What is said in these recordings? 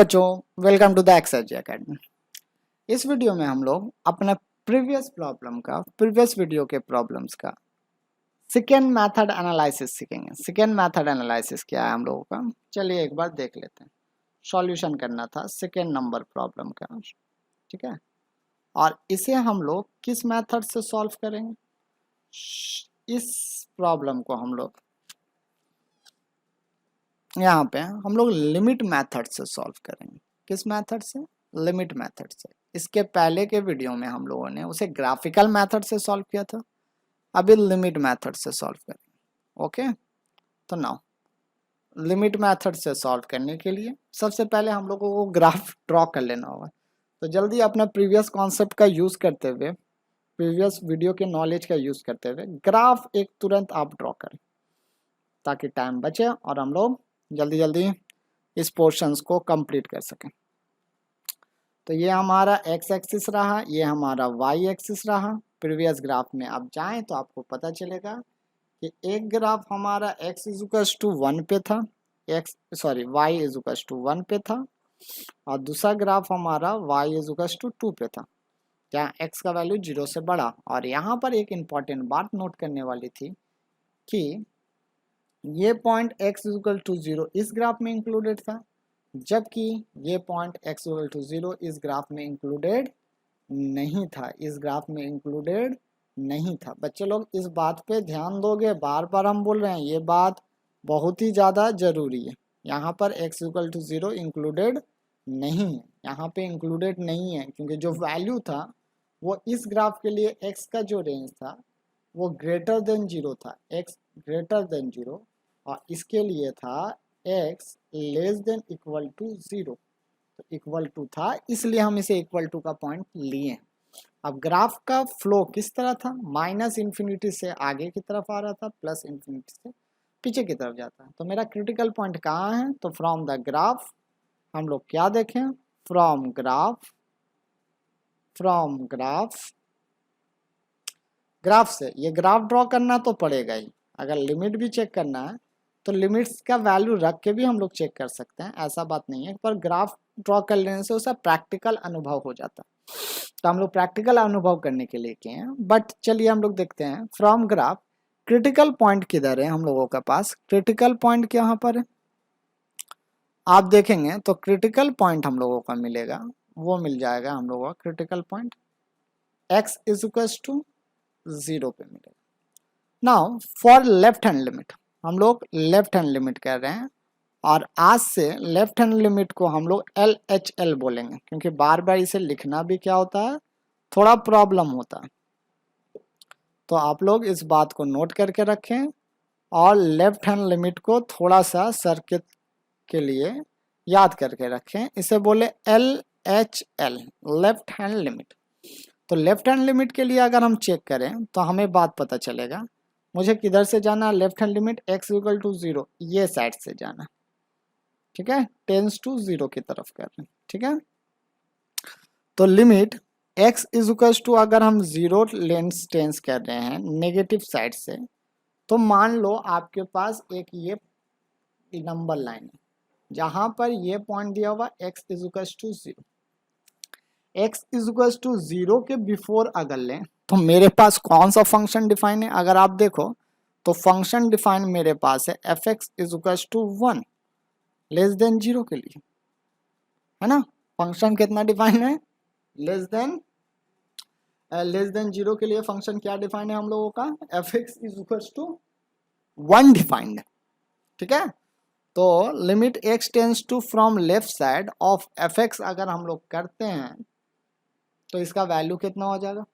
बच्चों, welcome to the एक्सरजी academy. इस video में हम लोग अपने प्रीवियस वीडियो के प्रॉब्लम्स का सेकेंड मेथड एनालिसिस सीखेंगे। सेकेंड मेथड एनालिसिस क्या है हम लोगों का, चलिए एक बार देख लेते हैं। सॉल्यूशन करना था सेकेंड नंबर प्रॉब्लम का, ठीक है। और इसे हम लोग किस मेथड से सॉल्व करेंगे? इस प्रॉब्लम को हम लोग यहाँ पे हम लोग लिमिट मेथड से सॉल्व करेंगे। किस मेथड से? लिमिट मेथड से। इसके पहले के वीडियो में हम लोगों ने उसे ग्राफिकल मेथड से सॉल्व किया था, अभी लिमिट मेथड से सॉल्व करेंगे। ओके, तो नाउ लिमिट मेथड से सॉल्व करने के लिए सबसे पहले हम लोगों को ग्राफ ड्रॉ कर लेना होगा। तो जल्दी अपना प्रीवियस कॉन्सेप्ट का यूज करते हुए, प्रीवियस वीडियो के नॉलेज का यूज करते हुए ग्राफ एक तुरंत आप ड्रॉ करें ताकि टाइम बचे और हम लोग जल्दी जल्दी इस पोर्शंस को कंप्लीट कर सकें। तो ये हमारा एक्स एक्सिस रहा, ये हमारा वाई एक्सिस रहा। प्रीवियस ग्राफ में आप जाएं तो आपको पता चलेगा कि एक ग्राफ हमारा एक्स इजुकल्स टू 1 पे था, वाई इजुकल्स टू 1 पे था, और दूसरा ग्राफ हमारा वाई इजुकल्स टू 2 पे था, जहाँ एक्स का वैल्यू 0 से बढ़ा। और यहाँ पर एक इम्पॉर्टेंट बात नोट करने वाली थी कि ये पॉइंट एक्स इजुकल टू 0 इस ग्राफ में इंक्लूडेड था, जबकि ये पॉइंट एक्स इक्वल टू 0 इस ग्राफ में इंक्लूडेड नहीं था। इस ग्राफ में इंक्लूडेड नहीं था। बच्चे लोग इस बात पे ध्यान दोगे, बार बार हम बोल रहे हैं, ये बात बहुत ही ज़्यादा ज़रूरी है। यहाँ पर एक्स इक्वल टू 0 इंक्लूडेड नहीं है, यहाँ पे इंक्लूडेड नहीं है, क्योंकि जो वैल्यू था वो इस ग्राफ के लिए एक्स का जो रेंज था वो ग्रेटर देन 0 था, एक्स ग्रेटर देन 0, और इसके लिए था x less than equal to 0। तो इक्वल टू था, इसलिए हम इसे इक्वल टू का पॉइंट लिए। अब ग्राफ का फ्लो किस तरह था? माइनस इन्फिनिटी से आगे की तरफ आ रहा था, प्लस इन्फिनिटी से पीछे की तरफ जाता है। तो मेरा क्रिटिकल पॉइंट कहाँ है? तो फ्रॉम द ग्राफ हम लोग क्या देखें? फ्रॉम ग्राफ से ये ग्राफ ड्रॉ करना तो पड़ेगा ही। अगर लिमिट भी चेक करना है तो लिमिट्स का वैल्यू रख के भी हम लोग चेक कर सकते हैं, ऐसा बात नहीं है, पर ग्राफ ड्रॉ कर लेने से उसका प्रैक्टिकल अनुभव हो जाता है। तो हम लोग प्रैक्टिकल अनुभव करने के लिए किए हैं। बट चलिए हम लोग देखते हैं फ्रॉम ग्राफ क्रिटिकल पॉइंट किधर है हम लोगों के पास। क्रिटिकल पॉइंट यहाँ पर है, आप देखेंगे तो क्रिटिकल पॉइंट हम लोगों का मिलेगा, वो मिल जाएगा हम लोगों का critical point x is equal to 0 पे मिलेगा। Now for left hand limit, हम लोग लेफ्ट हैंड लिमिट कर रहे हैं, और आज से लेफ्ट हैंड लिमिट को हम लोग LHL बोलेंगे, क्योंकि बार बार इसे लिखना भी क्या होता है, थोड़ा प्रॉब्लम होता है। तो आप लोग इस बात को नोट करके रखें और लेफ्ट हैंड लिमिट को थोड़ा सा सर्किट के लिए याद करके रखें। इसे बोले LHL, लेफ्ट हैंड लिमिट। तो लेफ्ट हैंड लिमिट के लिए अगर हम चेक करें तो हमें बात पता चलेगा, मुझे किधर से जाना? Left hand limit x equal to 0, ये साइड से जाना, ठीक है, टेंस टू 0 की तरफ कर रहे हैं, ठीक है। तो limit x is equal to, अगर हम 0 लेंस टेंस कर रहे हैं नेगेटिव साइड से, तो मान लो आपके पास एक ये नंबर लाइन है जहां पर ये पॉइंट दिया हुआ x is equal to 0। X is equal to 0 के बिफोर अगर लें तो मेरे पास कौन सा फंक्शन डिफाइन है? अगर आप देखो तो फंक्शन डिफाइन मेरे पास है f x is equal to 1 less than 0 के लिए, है ना। फंक्शन कितना डिफाइन है? लेस देन 0 के लिए फंक्शन क्या डिफाइन है हम लोगों का? F x is equal to 1 defined है, ठीक है। तो limit x tends to from left side of f x अगर हम लोग करते हैं तो इसका वैल्यू कितना हो जाएगा?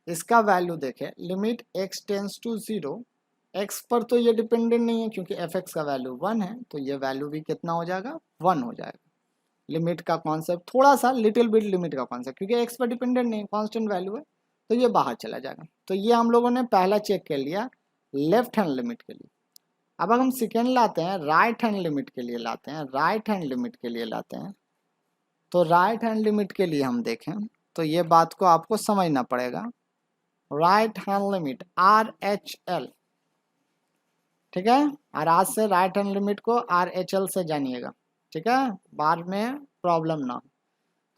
इसका वैल्यू देखें, limit x tends to 0, x पर तो ये डिपेंडेंट नहीं है क्योंकि एफ एक्स का वैल्यू 1 है, तो ये वैल्यू भी कितना हो जाएगा? 1 हो जाएगा। लिमिट का कॉन्सेप्ट थोड़ा सा लिटिल बिट लिमिट का कॉन्सेप्ट, क्योंकि एक्स पर डिपेंडेंट नहीं, कांस्टेंट वैल्यू है, तो ये बाहर चला जाएगा। तो ये हम लोगों ने पहला चेक कर लिया लेफ्ट हैंड लिमिट के लिए। अब हम सेकेंड लाते हैं, राइट हैंड लिमिट के लिए लाते हैं, राइट हैंड लिमिट के लिए लाते हैं। तो राइट हैंड लिमिट के लिए हम देखें तो ये बात को आपको समझना पड़ेगा। राइट हैंड लिमिट RHL, ठीक है, और आज से राइट हैंड लिमिट को RHL से जानिएगा, ठीक है, बाद में प्रॉब्लम ना हो।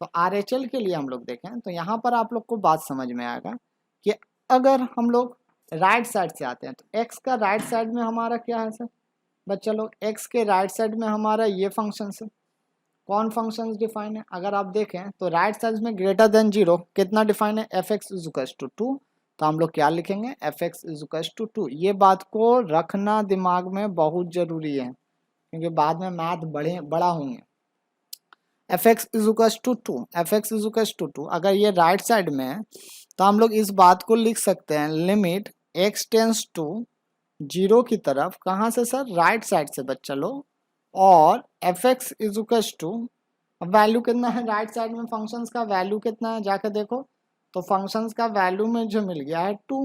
तो RHL के लिए हम लोग देखें तो यहाँ पर आप लोग को बात समझ में आएगा कि अगर हम लोग राइट साइड से आते हैं तो x का राइट साइड में हमारा क्या है सर बच्चा लोग, x के राइट साइड में हमारा ये फंक्शन है। कौन फंक्शन डिफाइन है, अगर आप देखें तो राइट साइड में ग्रेटर देन 0 कितना डिफाइन है, fx इज इक्वल टू 2। तो हम लोग क्या लिखेंगे, fx इज इक्वल टू 2। ये बात को रखना दिमाग में बहुत जरूरी है क्योंकि बाद में मैथ बड़ा होंगे। fx is equal to 2, fx is equal to 2 अगर ये राइट साइड में है तो हम लोग इस बात को लिख सकते हैं लिमिट x टेंस टू 0 की तरफ, कहाँ से सर, राइट साइड से बच्चा लोग। और fx is equal to, value कितना है राइट साइड में, फंक्शंस का वैल्यू कितना है जाकर देखो, तो फंक्शंस का वैल्यू में जो मिल गया है 2,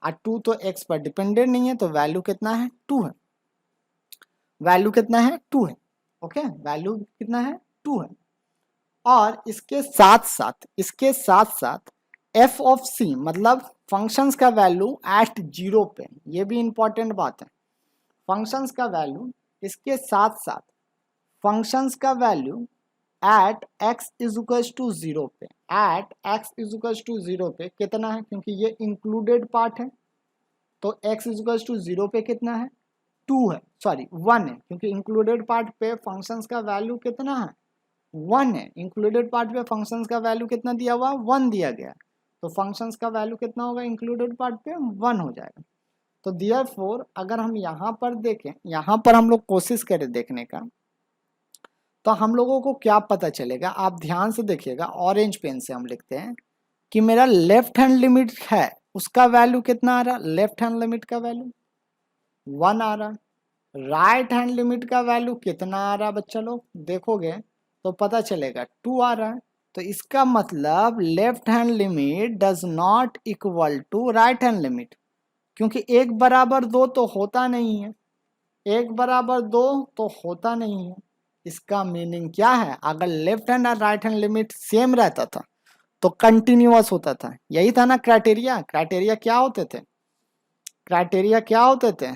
और 2 तो x पर डिपेंडेंट नहीं है तो वैल्यू कितना है 2 है, वैल्यू कितना है 2 है। ओके, वैल्यू कितना है 2 है। और इसके साथ साथ f ऑफ c मतलब फंक्शंस का वैल्यू एट 0 पे, ये भी इंपॉर्टेंट बात है। फंक्शंस का वैल्यू, इसके साथ साथ फंक्शंस का value at x is equal to 0 पे, at x is equal to 0 पे कितना है, क्योंकि ये इंक्लूडेड पार्ट है तो x इज इक्वल टू 0 पे कितना है 2 है, सॉरी 1 है, क्योंकि इंक्लूडेड पार्ट पे फंक्शंस का वैल्यू कितना है 1 है। इंक्लूडेड पार्ट पे फंक्शंस का वैल्यू कितना दिया हुआ, 1 दिया गया, तो फंक्शंस का वैल्यू कितना होगा इंक्लूडेड पार्ट पे 1 हो जाएगा। तो देयरफॉर अगर हम यहाँ पर देखें, यहाँ पर हम लोग कोशिश करें देखने का, तो हम लोगों को क्या पता चलेगा, आप ध्यान से देखिएगा। ऑरेंज पेन से हम लिखते हैं कि मेरा लेफ्ट हैंड लिमिट है, उसका वैल्यू कितना आ रहा, लेफ्ट हैंड लिमिट का वैल्यू 1 आ रहा। राइट हैंड लिमिट का वैल्यू कितना आ रहा बच्चा लोग, देखोगे तो पता चलेगा 2 आ रहा है। तो इसका मतलब left hand limit does not equal to right hand limit, क्योंकि 1 बराबर 2 तो होता नहीं है, 1 बराबर 2 तो होता नहीं है। इसका मीनिंग क्या है, अगर लेफ्ट हैंड और राइट हैंड लिमिट सेम रहता था तो कंटिन्यूअस होता था, यही था ना क्राइटेरिया। क्राइटेरिया क्या होते थे, क्राइटेरिया क्या होते थे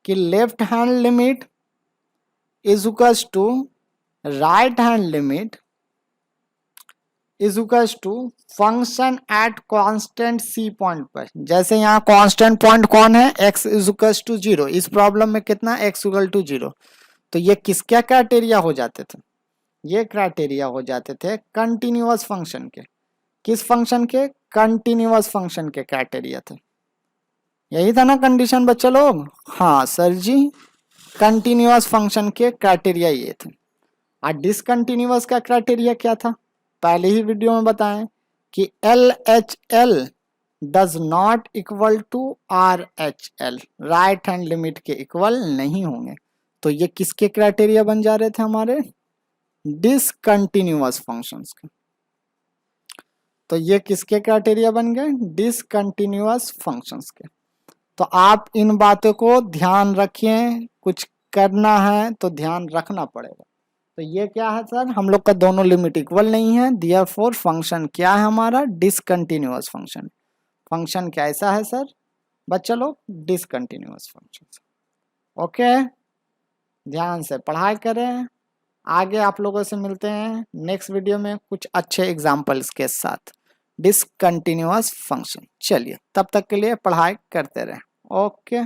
कि left hand limit is equal to right hand limit is equal to function at constant c point पर। जैसे यहाँ कांस्टेंट पॉइंट कौन है, x इज इक्वल टू 0, इस प्रॉब्लम में कितना x इक्वल टू 0, तो ये किसके क्राइटेरिया हो जाते थे, ये क्राइटेरिया हो जाते थे कंटिन्यूअस फंक्शन के। किस फंक्शन के, कंटिन्यूअस फंक्शन के क्राइटेरिया थे, यही था ना कंडीशन बच्चे लोग। हाँ सर जी, कंटिन्यूअस फंक्शन के क्राइटेरिया ये थे। और डिसकंटिन्यूअस का क्राइटेरिया क्या था, पहले ही वीडियो में बताएं कि LHL does not equal to RHL, right hand limit के इक्वल नहीं होंगे। तो ये किसके क्राइटेरिया बन जा रहे थे हमारे, डिसकंटिन्यूअस फंक्शंस के। तो ये किसके क्राइटेरिया बन गए, डिसकंटिन्यूअस फंक्शंस के। तो आप इन बातों को ध्यान रखिए, कुछ करना है तो ध्यान रखना पड़ेगा। तो ये क्या है सर, हम लोग का दोनों लिमिट इक्वल नहीं है, देयरफॉर फंक्शन क्या है हमारा, डिसकंटिन्यूअस फंक्शन। फंक्शन कैसा है सर बच्चा लोग, डिसकंटिन्यूअस फंक्शन। ओके, ध्यान से पढ़ाई करें। आगे आप लोगों से मिलते हैं नेक्स्ट वीडियो में कुछ अच्छे एग्जाम्पल्स के साथ डिसकंटिन्यूअस फंक्शन। चलिए तब तक के लिए पढ़ाई करते रहें। ओके।